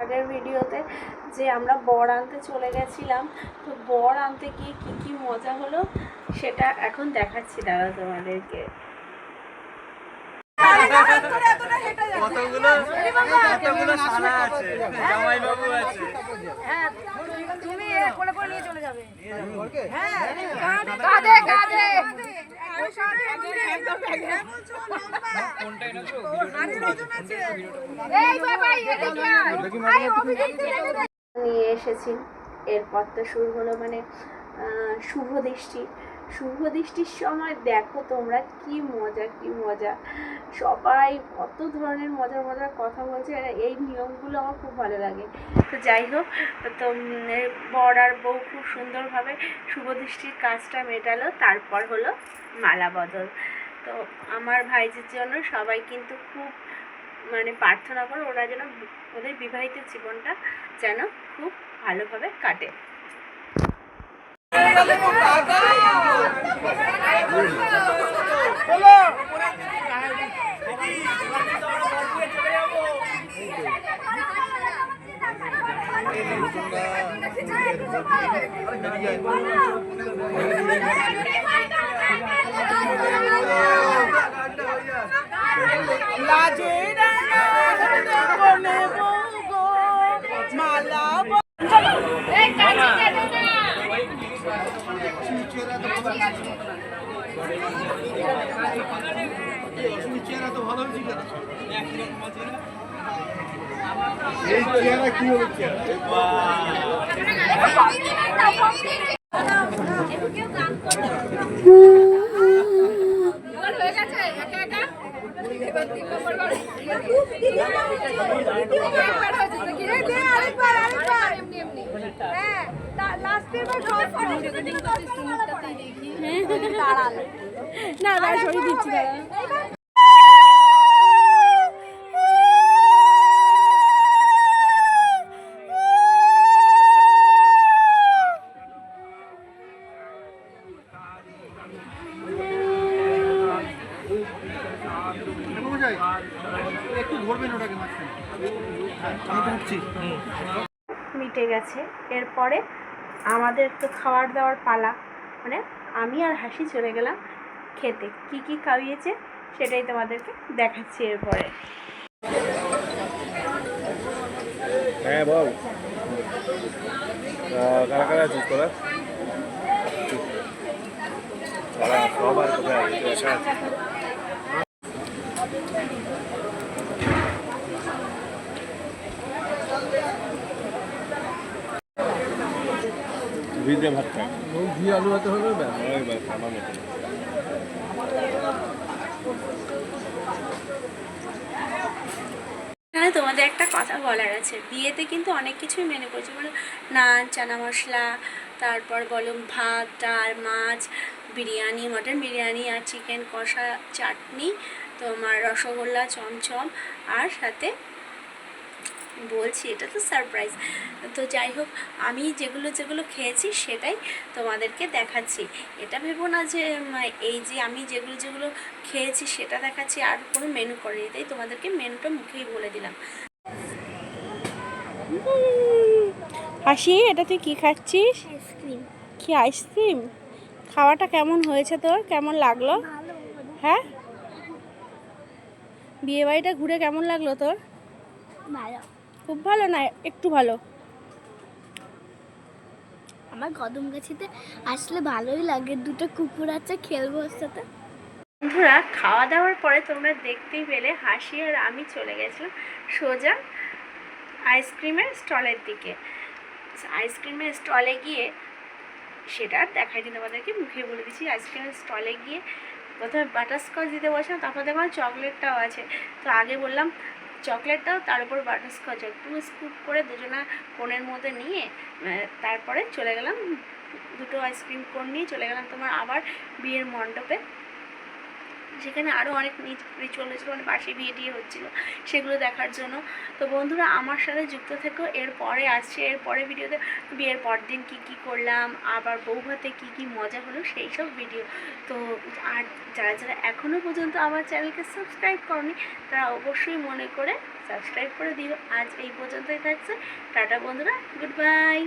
আগের ভিডিওতে যে আমরা বর আনতে চলে গেছিলাম, তো বর আনতে গিয়ে কী কী মজা হলো সেটা এখন দেখাচ্ছি, দাদা তোমাদেরকে। কতগুলো শালা আছে, জামাইবাবু আছে। হ্যাঁ, তুমি কোলে করে নিয়ে চলে যাবে। হ্যাঁ, কাঁধে কাঁধে। নিয়ে এসেছি। এরপর তো শুরু হলো মানে শুভ দৃষ্টি। শুভ দৃষ্টির সময় দেখো তোমরা কি মজা কি মজা, সবাই কত ধরনের মজার মজার কথা বলছে, আর এই নিয়মগুলো আমার খুব ভালো লাগে। তো যাই হোক, তো বর আর বউ খুব সুন্দরভাবে শুভ দৃষ্টির কাজটা মেটালো। তারপর হলো মালা বদল। তো আমার ভাইজির জন্য সবাই কিন্তু খুব মানে প্রার্থনা করো ওরা যেন ওদের বিবাহিত জীবনটা যেন খুব ভালোভাবে কাটে। না না সরিয়ে দিচ্ছি দাদা। মিটে গেছে। এরপরে আমাদের তো খাবার দাওয়ার পালা, মানে আমি আর হাসি চলে গেলাম খেতে। কি কি খাইয়েছে সেটাই তোমাদেরকে দেখাচ্ছি এরপরে। হ্যাঁ বল, কারা কারা আছিস তোরা? সবার কোথায় একা আছে? ভিজে ভাত খায়, ঘি আলু ভাতে হলে আমার মতো। এখানে তোমাদের একটা কথা বলার আছে, বিয়েতে কিন্তু অনেক কিছুই মেনু করেছে, বলো নান, চানা মশলা, তারপর বলো ভাত, ডাল, মাছ, বিরিয়ানি, মটন বিরিয়ানি, আর চিকেন কষা, চাটনি, তোমার রসগোল্লা, চমচম, আর সাথে বলছি এটা তো সারপ্রাইজ। তো যাই হোক, আমি যেগুলো যেগুলো খেয়েছি সেটাই তোমাদেরকে দেখাচ্ছি। এটা ভেবো না যে এই যে আমি যেগুলো যেগুলো খেয়েছি সেটা দেখাচ্ছি আর কোনো মেনু করিনি, তাই তোমাদেরকে মেনুটা মুখেই বলে দিলাম। হাসি, এটা তুই কী খাচ্ছিস? আইসক্রিম। কি আইসক্রিম? খাওয়াটা কেমন হয়েছে তোর? কেমন লাগলো? হ্যাঁ, বিয়েবাড়িটা ঘুরে কেমন লাগলো তোর? ভালো। খুব ভালো না একটু ভালো? আমার কদমগাছিতে আসলে ভালোই লাগে, দুটো কুকুর আছে, খেলবো ওর সাথে। বন্ধুরা, খাওয়া দাওয়ার পরে তোমরা দেখতেই পেলে হাসি আর আমি চলে গেছিলাম সোজা আইসক্রিমের স্টলের দিকে। আইসক্রিমের স্টলে গিয়ে সেটা আর দেখাইনি তোমাদেরকে, মুখে বলে দিচ্ছি। আইসক্রিমের স্টলে গিয়ে প্রথমে বাটারস্কচ দিতে বসলাম, তারপর দেখলাম চকলেটটাও আছে। তো আগে বললাম চকলেটটাও, তার উপর বাটারস্কচ একটু স্কুপ করে দুজনা কোণের মধ্যে নিয়ে তারপরে চলে গেলাম, দুটো আইসক্রিম কোণ নিয়ে চলে গেলাম তোমার আবার বিয়ের মণ্ডপে। সেখানে আরও অনেক রিচুয়াল হয়েছিল, মানে বাসি বিয়ে টিয়ে হচ্ছিলো, সেগুলো দেখার জন্য। তো বন্ধুরা আমার সাথে যুক্ত থেকো, এরপরে আসছে এরপরে ভিডিওতে বিয়ের পর দিন কী কী করলাম, আবার বৌভাতে কী কী মজা হলো সেই সব ভিডিও। তো আর যারা যারা এখনও পর্যন্ত আমার চ্যানেলকে সাবস্ক্রাইব করনি তারা অবশ্যই মনে করে সাবস্ক্রাইব করে দিও। আজ এই পর্যন্তই থাকছে, টাটা বন্ধুরা, গুড বাই।